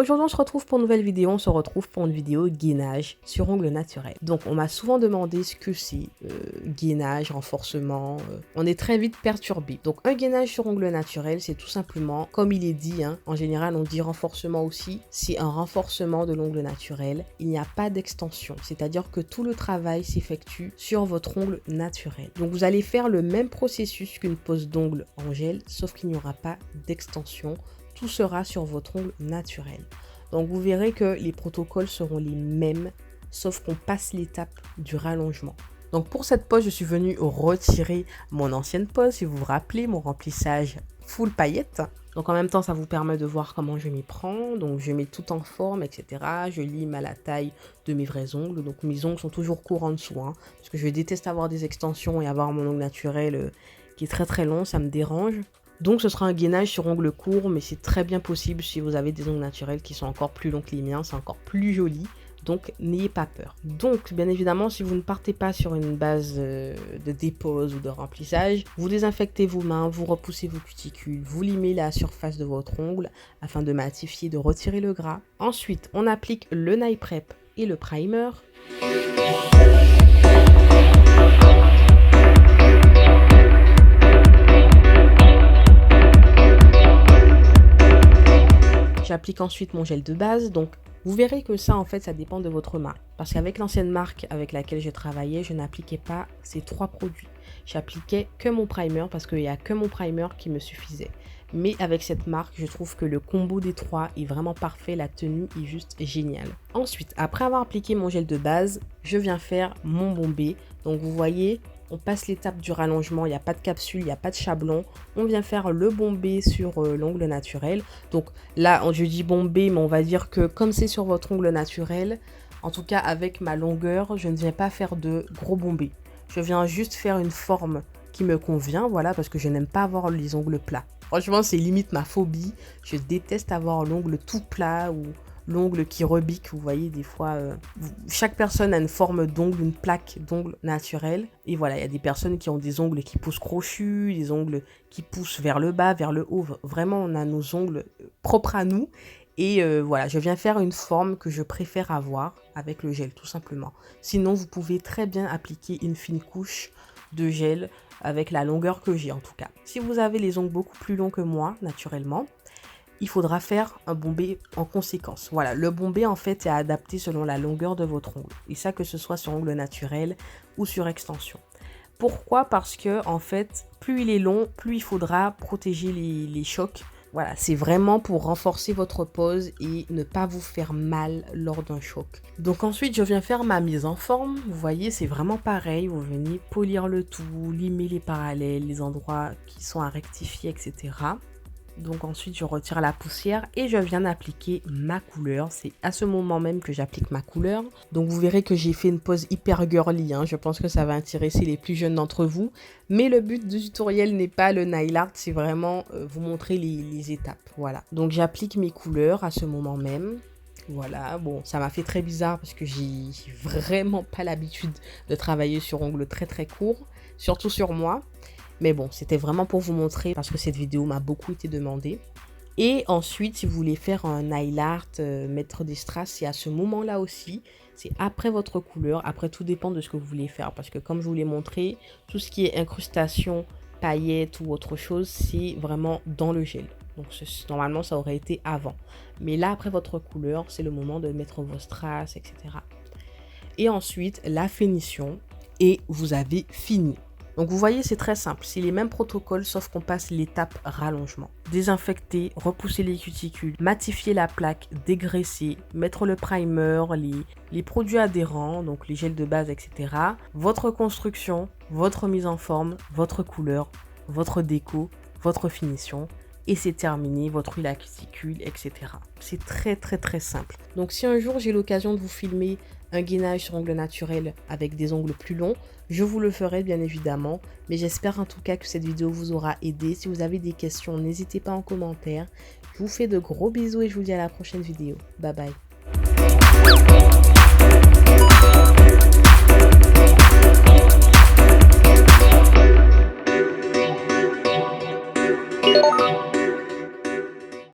Aujourd'hui on se retrouve pour une nouvelle vidéo, on se retrouve pour une vidéo gainage sur ongles naturels. Donc on m'a souvent demandé ce que c'est, gainage, renforcement, on est très vite perturbé. Donc un gainage sur ongles naturels, c'est tout simplement, comme il est dit, en général on dit renforcement aussi, c'est un renforcement de l'ongle naturel. Il n'y a pas d'extension, c'est-à-dire que tout le travail s'effectue sur votre ongle naturel. Donc vous allez faire le même processus qu'une pose d'ongle en gel, sauf qu'il n'y aura pas d'extension. Tout sera sur votre ongle naturel. Donc vous verrez que les protocoles seront les mêmes, sauf qu'on passe l'étape du rallongement. Donc pour cette pose, je suis venue retirer mon ancienne pose, si vous vous rappelez, mon remplissage full paillettes. Donc en même temps, ça vous permet de voir comment je m'y prends. Donc je mets tout en forme, etc. Je lime à la taille de mes vrais ongles. Donc mes ongles sont toujours courts en dessous, parce que je déteste avoir des extensions et avoir mon ongle naturel qui est très très long, ça me dérange. Donc ce sera un gainage sur ongles courts, mais c'est très bien possible si vous avez des ongles naturels qui sont encore plus longs que les miens, c'est encore plus joli. Donc n'ayez pas peur. Donc bien évidemment, si vous ne partez pas sur une base de dépose ou de remplissage, vous désinfectez vos mains, vous repoussez vos cuticules, vous limez la surface de votre ongle afin de matifier, de retirer le gras. Ensuite, on applique le nail prep et le primer. J'applique ensuite mon gel de base, donc vous verrez que ça en fait ça dépend de votre marque. Parce qu'avec l'ancienne marque avec laquelle je travaillais, je n'appliquais pas ces trois produits. J'appliquais que mon primer parce qu'il n'y a que mon primer qui me suffisait. Mais avec cette marque, je trouve que le combo des trois est vraiment parfait, la tenue est juste géniale. Ensuite, après avoir appliqué mon gel de base, je viens faire mon bombé. Donc vous voyez, on passe l'étape du rallongement, il n'y a pas de capsule, il n'y a pas de chablon. On vient faire le bombé sur l'ongle naturel. Donc là, je dis bombé, mais on va dire que comme c'est sur votre ongle naturel, en tout cas avec ma longueur, je ne viens pas faire de gros bombés. Je viens juste faire une forme qui me convient, voilà, parce que je n'aime pas avoir les ongles plats. Franchement, c'est limite ma phobie. Je déteste avoir l'ongle tout plat ou l'ongle qui rebique. Vous voyez, des fois, chaque personne a une forme d'ongle, une plaque d'ongle naturelle. Et voilà, il y a des personnes qui ont des ongles qui poussent crochus, des ongles qui poussent vers le bas, vers le haut. Vraiment, on a nos ongles propres à nous. Et voilà, je viens faire une forme que je préfère avoir avec le gel, tout simplement. Sinon, vous pouvez très bien appliquer une fine couche de gel avec la longueur que j'ai en tout cas. Si vous avez les ongles beaucoup plus longs que moi, naturellement, il faudra faire un bombé en conséquence. Voilà, le bombé en fait est adapté selon la longueur de votre ongle. Et ça, que ce soit sur ongle naturel ou sur extension. Pourquoi? Parce que en fait, plus il est long, plus il faudra protéger les chocs. Voilà, c'est vraiment pour renforcer votre pose et ne pas vous faire mal lors d'un choc. Donc ensuite, je viens faire ma mise en forme. Vous voyez, c'est vraiment pareil. Vous venez polir le tout, limer les parallèles, les endroits qui sont à rectifier, etc. Donc ensuite, je retire la poussière et je viens appliquer ma couleur. C'est à ce moment même que j'applique ma couleur. Donc vous verrez que j'ai fait une pose hyper girly. Je pense que ça va intéresser les plus jeunes d'entre vous. Mais le but du tutoriel n'est pas le nail art, c'est vraiment vous montrer les étapes. Voilà. Donc j'applique mes couleurs à ce moment même. Voilà, bon, ça m'a fait très bizarre parce que j'ai vraiment pas l'habitude de travailler sur ongles très très courts, surtout sur moi. Mais bon, c'était vraiment pour vous montrer parce que cette vidéo m'a beaucoup été demandée. Et ensuite, si vous voulez faire un nail art, mettre des strass, c'est à ce moment-là aussi. C'est après votre couleur. Après, tout dépend de ce que vous voulez faire. Parce que comme je vous l'ai montré, tout ce qui est incrustation, paillettes ou autre chose, c'est vraiment dans le gel. Donc normalement, ça aurait été avant. Mais là, après votre couleur, c'est le moment de mettre vos strass, etc. Et ensuite, la finition. Et vous avez fini. Donc vous voyez, c'est très simple, c'est les mêmes protocoles sauf qu'on passe l'étape rallongement. Désinfecter, repousser les cuticules, matifier la plaque, dégraisser, mettre le primer, les produits adhérents, donc les gels de base, etc. Votre construction, votre mise en forme, votre couleur, votre déco, votre finition. Et c'est terminé, votre huile à cuticule, etc. C'est très très très simple. Donc si un jour j'ai l'occasion de vous filmer un gainage sur ongles naturels avec des ongles plus longs, je vous le ferai bien évidemment. Mais j'espère en tout cas que cette vidéo vous aura aidé. Si vous avez des questions, n'hésitez pas en commentaire. Je vous fais de gros bisous et je vous dis à la prochaine vidéo. Bye bye.